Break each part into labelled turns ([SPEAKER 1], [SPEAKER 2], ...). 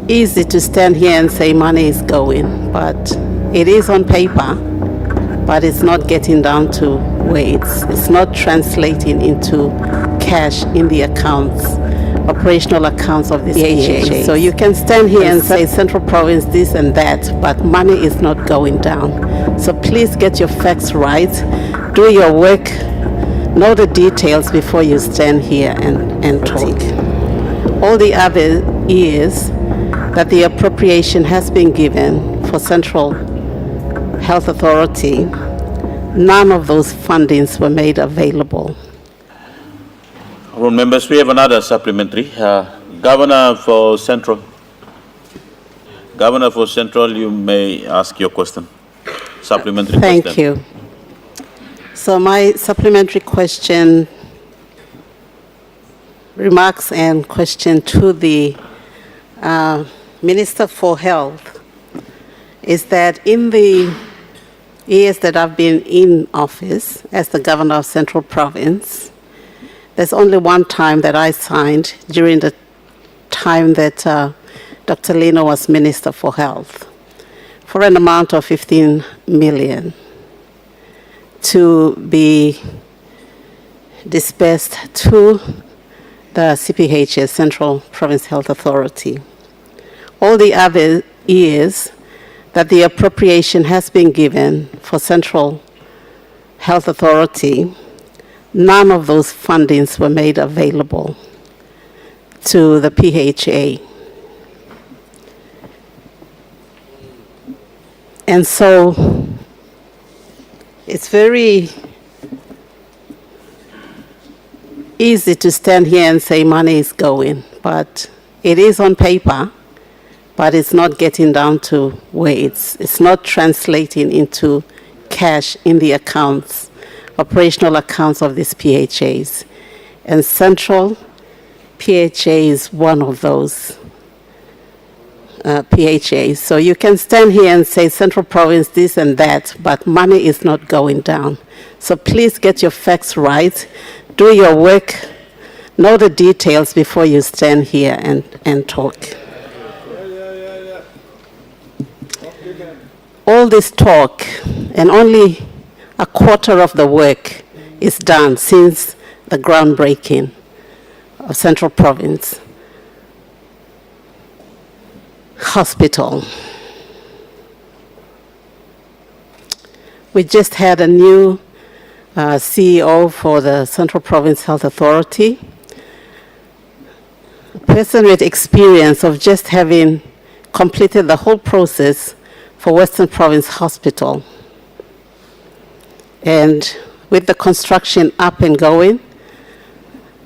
[SPEAKER 1] easy to stand here and say money is going, but it is on paper, but it's not getting down to where it's not translating into cash in the accounts, operational accounts of this PHA. So you can stand here and say Central Province this and that, but money is not going down. So please get your facts right, do your work, know the details before you stand here and talk. All the other is that the appropriation has been given for Central Health Authority. None of those fundings were made available.
[SPEAKER 2] Honourable members, we have another supplementary. Governor for Central. Governor for Central, you may ask your question. Supplementary question.
[SPEAKER 1] Thank you. So my supplementary question, remarks and question to the Minister for Health is that in the years that I've been in office as the Governor of Central Province, there's only one time that I signed during the time that Dr. Lino was Minister for Health for an amount of 15 million to be dispersed to the CPHS, Central Province Health Authority. All the other years that the appropriation has been given for Central Health Authority, none of those fundings were made available to the PHA. And so it's very easy to stand here and say money is going, but it is on paper, but it's not getting down to where it's not translating into cash in the accounts, operational accounts of these PHAs. And Central PHA is one of those PHAs. So you can stand here and say Central Province this and that, but money is not going down. So please get your facts right, do your work, know the details before you stand here and talk. All this talk and only a quarter of the work is done since the groundbreaking of Central Province Hospital. We just had a new CEO for the Central Province Health Authority, a person with experience of just having completed the whole process for Western Province Hospital. And with the construction up and going,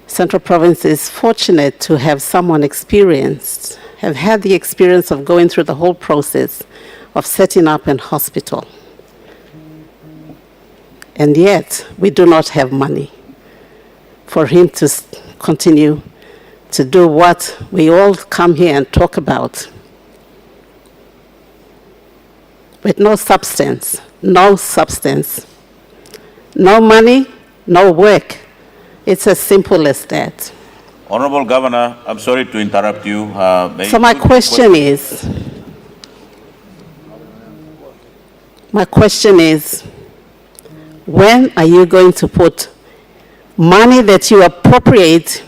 [SPEAKER 1] Central Province is fortunate to have someone experienced, have had the experience of going through the whole process of setting up an hospital. And yet, we do not have money for him to continue to do what we all come here and talk about. With no substance, no money, no work. It's as simple as that.
[SPEAKER 2] Honourable Governor, I'm sorry to interrupt you.
[SPEAKER 1] So my question is, when are you going to put money that you appropriate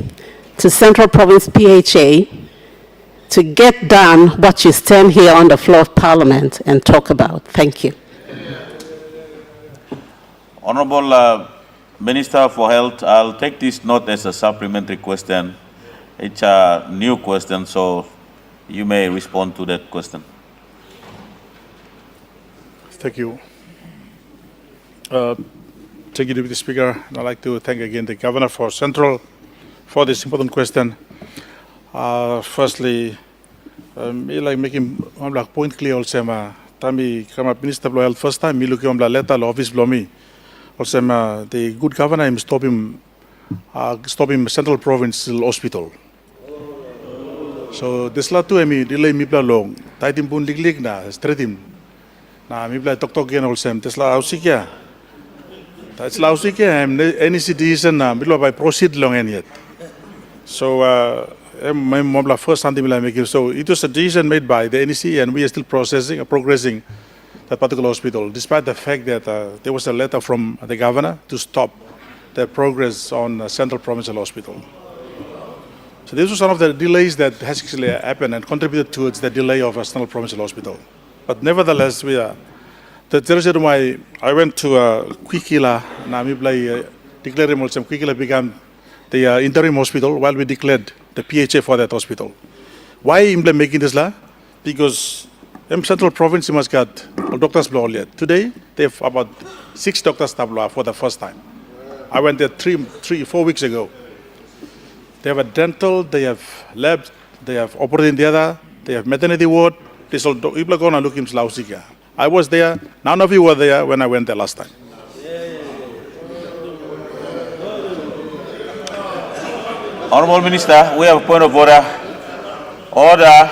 [SPEAKER 1] to Central Province PHA to get done what you stand here on the floor of Parliament and talk about? Thank you.
[SPEAKER 2] Honourable Minister for Health, I'll take this not as a supplementary question. It's a new question, so you may respond to that question.
[SPEAKER 3] Thank you. Thank you, Deputy Speaker. I'd like to thank again the Governor for Central for this important question. Firstly, like making point clear also, Tami kama Minister of Health first time, me look at letter office below me. Also, the good governor him stop him Central Provincial Hospital. So this la tu emi delay mi bla long. Taitim pun lig na straight him. Na mi bla tok again also. This la ausikia. That's la ausikia. Any citizen na mi by proceed long and yet. So first something will make it. So it was a decision made by the NEC, and we are still progressing that particular hospital, despite the fact that there was a letter from the governor to stop the progress on Central Provincial Hospital. So this was one of the delays that has actually happened and contributed towards the delay of Central Provincial Hospital. But nevertheless, there is why I went to Kwikila, declared Kwikila became the interim hospital while we declared the PHA for that hospital. Why am making this law? Because in Central Province must got doctors law yet. Today they have about 6 doctors law for the first time. I went there 4 weeks ago. They have a dental, they have labs, they have operating theater, they have maternity ward. This all people are going to look him Lausika. I was there. None of you were there when I went there last time.
[SPEAKER 2] Honorable Minister, we have a point of order. Order.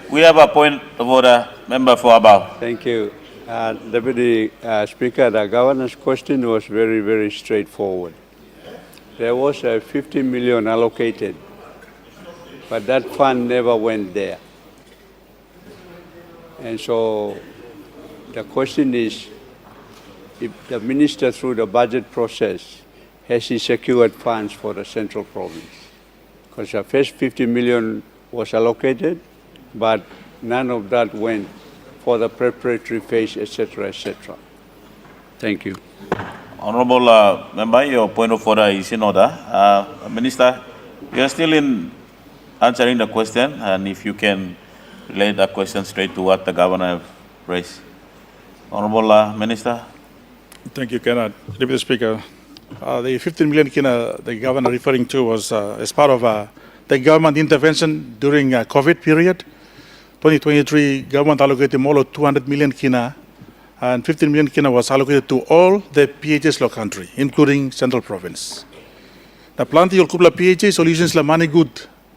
[SPEAKER 2] We have a point of order. Member for Abao.
[SPEAKER 4] Thank you. Deputy Speaker, the Governor's question was very, very straightforward. There was 50 million allocated, but that fund never went there. And so the question is, if the Minister through the budget process, has he secured funds for the Central Province? Because the first 50 million was allocated, but none of that went for the preparatory phase, etc., etc. Thank you.
[SPEAKER 2] Honorable Member, your point of order is in order. Minister, you are still in answering the question, and if you can relate that question straight to what the Governor raised. Honorable Minister.
[SPEAKER 3] Thank you, Kenneth. Deputy Speaker. The 15 million the Governor referring to was as part of the government intervention during COVID period. 2023, government allocated more than 200 million kina, and 15 million kina was allocated to all the PHS law country, including Central Province. The planti or kubla PHS solutions la money good.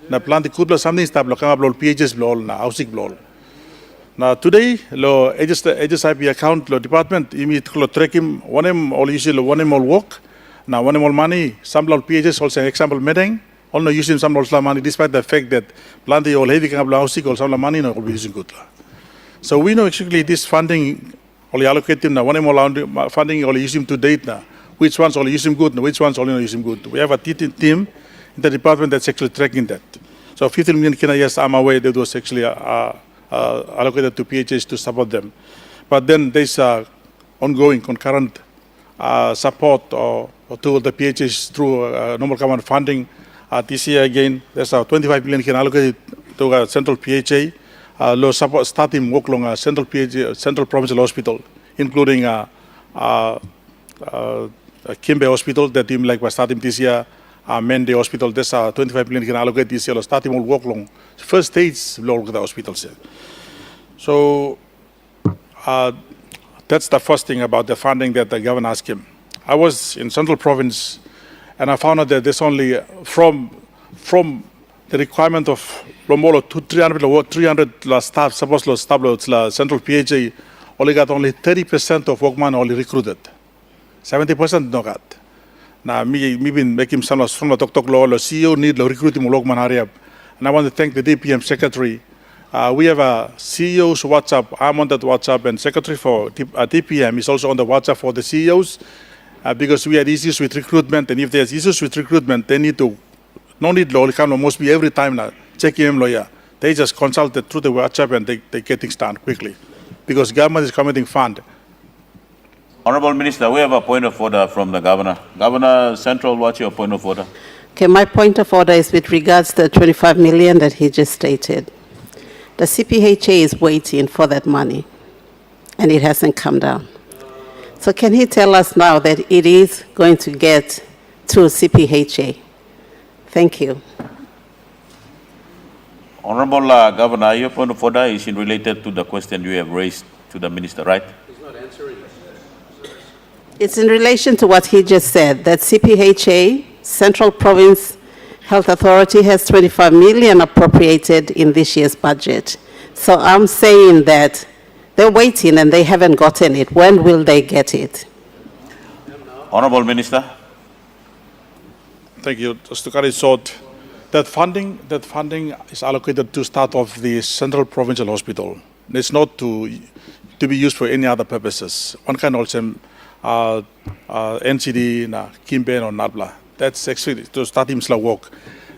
[SPEAKER 3] The planti kubla something stab lo kama blol PHS blol na housing blol. Now today, lo HSIP account lo department imit lo tracking one all issue lo one all work. Now one all money some blol PHS also example meeting. All no using some lots of money, despite the fact that plenty all heavy kind of housing or some money no will be using good. So we know actually this funding only allocated now one more funding only using to date now. Which ones only using good, which ones only not using good. We have a team in the department that's actually tracking that. So 15 million kina, yes, I'm aware that was actually allocated to PHS to support them. But then there's ongoing concurrent support to the PHS through normal government funding. This year again, there's 25 million can allocated to Central PHA. Low support starting work long Central PHA, Central Provincial Hospital, including Kimbe Hospital that team like was starting this year. Mende Hospital, there's 25 million can allocate this year. Starting will work long. First stage will the hospitals. So that's the first thing about the funding that the governor asked him. I was in Central Province. And I found out that there's only from the requirement of Lomolo to 300 staff, suppose staff Central PHA only got only 30% of workmen only recruited. 70% no got. Now me been making some from the Tok law, the CEO need to recruit him workman area. And I want to thank the DPM secretary. We have a CEO's WhatsApp. I'm on that WhatsApp, and secretary for DPM is also on the WhatsApp for the CEOs. Because we had issues with recruitment, and if there's issues with recruitment, they need to, no need law, must be every time now, check him lawyer. They just consult through the WhatsApp and they get things done quickly. Because government is committing fund.
[SPEAKER 2] Honorable Minister, we have a point of order from the Governor. Governor Central, what's your point of order?
[SPEAKER 1] Okay, my point of order is with regards to the 25 million that he just stated. The CPHA is waiting for that money, and it hasn't come down. So can he tell us now that it is going to get to CPHA? Thank you.
[SPEAKER 2] Honorable Governor, your point of order is related to the question you have raised to the Minister, right?
[SPEAKER 5] He's not answering.
[SPEAKER 1] It's in relation to what he just said, that CPHA, Central Province Health Authority, has 25 million appropriated in this year's budget. So I'm saying that they're waiting and they haven't gotten it. When will they get it?
[SPEAKER 2] Honorable Minister.
[SPEAKER 3] Thank you. Just to cut it short, That funding is allocated to start off the Central Provincial Hospital. It's not to be used for any other purposes. One can also NCD, Kimben or Nabla. That's actually to start him slow work.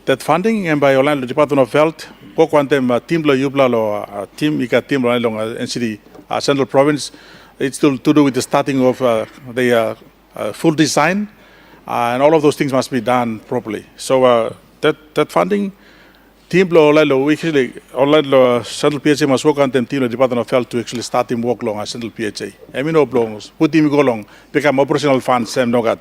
[SPEAKER 3] That funding and by Orlando Department of Health, Kokwantem team lo yubla lo team ika team lo NCD Central Province. It's to do with the starting of the full design, and all of those things must be done properly. So that funding, team lo Orlando, we actually Orlando Central PHA must work on them team lo Department of Health to actually start him work long at Central PHA. I mean no blongs, put him go long, become operational funds and no got.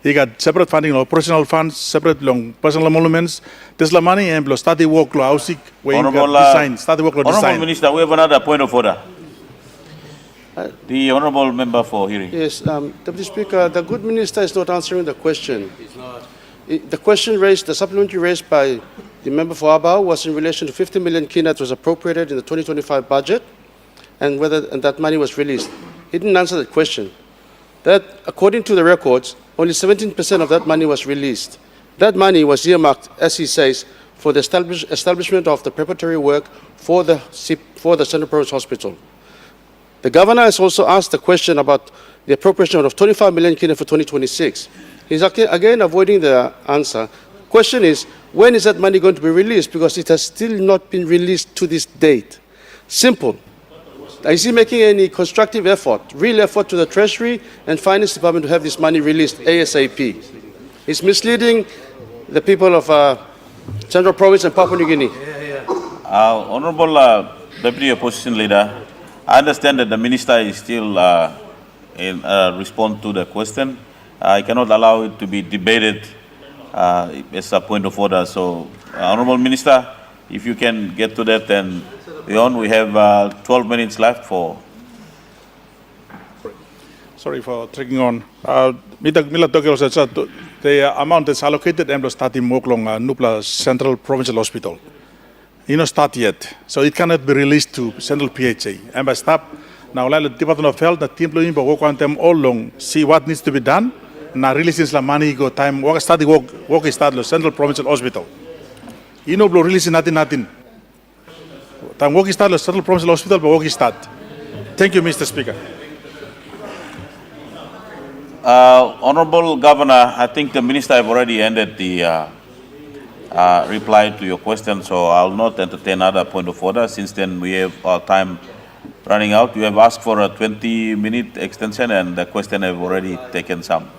[SPEAKER 3] He got separate funding, operational funds, separate long personal emoluments. There's the money and study work lo housing where you got design, study work lo design.
[SPEAKER 2] Honourable Minister, we have another point of order. The Honourable Member for hearing.
[SPEAKER 5] Yes, Deputy Speaker, the good minister is not answering the question. The question raised, the supplementary raised by the member for Abao was in relation to 50 million kina that was appropriated in the 2025 budget and whether that money was released. He didn't answer that question. That, according to the records, only 17% of that money was released. That money was earmarked, as he says, for the establishment of the preparatory work for the Central Provincial Hospital. The governor has also asked the question about the appropriation of 25 million kina for 2026. He's again avoiding the answer. Question is, when is that money going to be released? Because it has still not been released to this date. Simple. Is he making any constructive effort, real effort to the Treasury and Finance Department to have this money released ASAP? He's misleading the people of Central Province and Papua New Guinea.
[SPEAKER 2] Honourable Deputy Opposition Leader, I understand that the Minister is still in response to the question. I cannot allow it to be debated as a point of order. So, Honourable Minister, if you can get to that, then beyond, we have 12 minutes left for.
[SPEAKER 3] Sorry for taking on. The amount that's allocated and starting Moklong Nupla Central Provincial Hospital. Not start yet, so it cannot be released to Central PHA. And by stop now, the Department of Health, the team employee, work on them all long, see what needs to be done. Now releasing the money, go time, work start Central Provincial Hospital. Releasing nothing. Time work start Central Provincial Hospital, but work start. Thank you, Mr. Speaker.
[SPEAKER 2] Honourable Governor, I think the Minister have already ended the reply to your question, so I'll not entertain another point of order. Since then, we have our time running out. You have asked for a 20-minute extension, and the question have already taken some.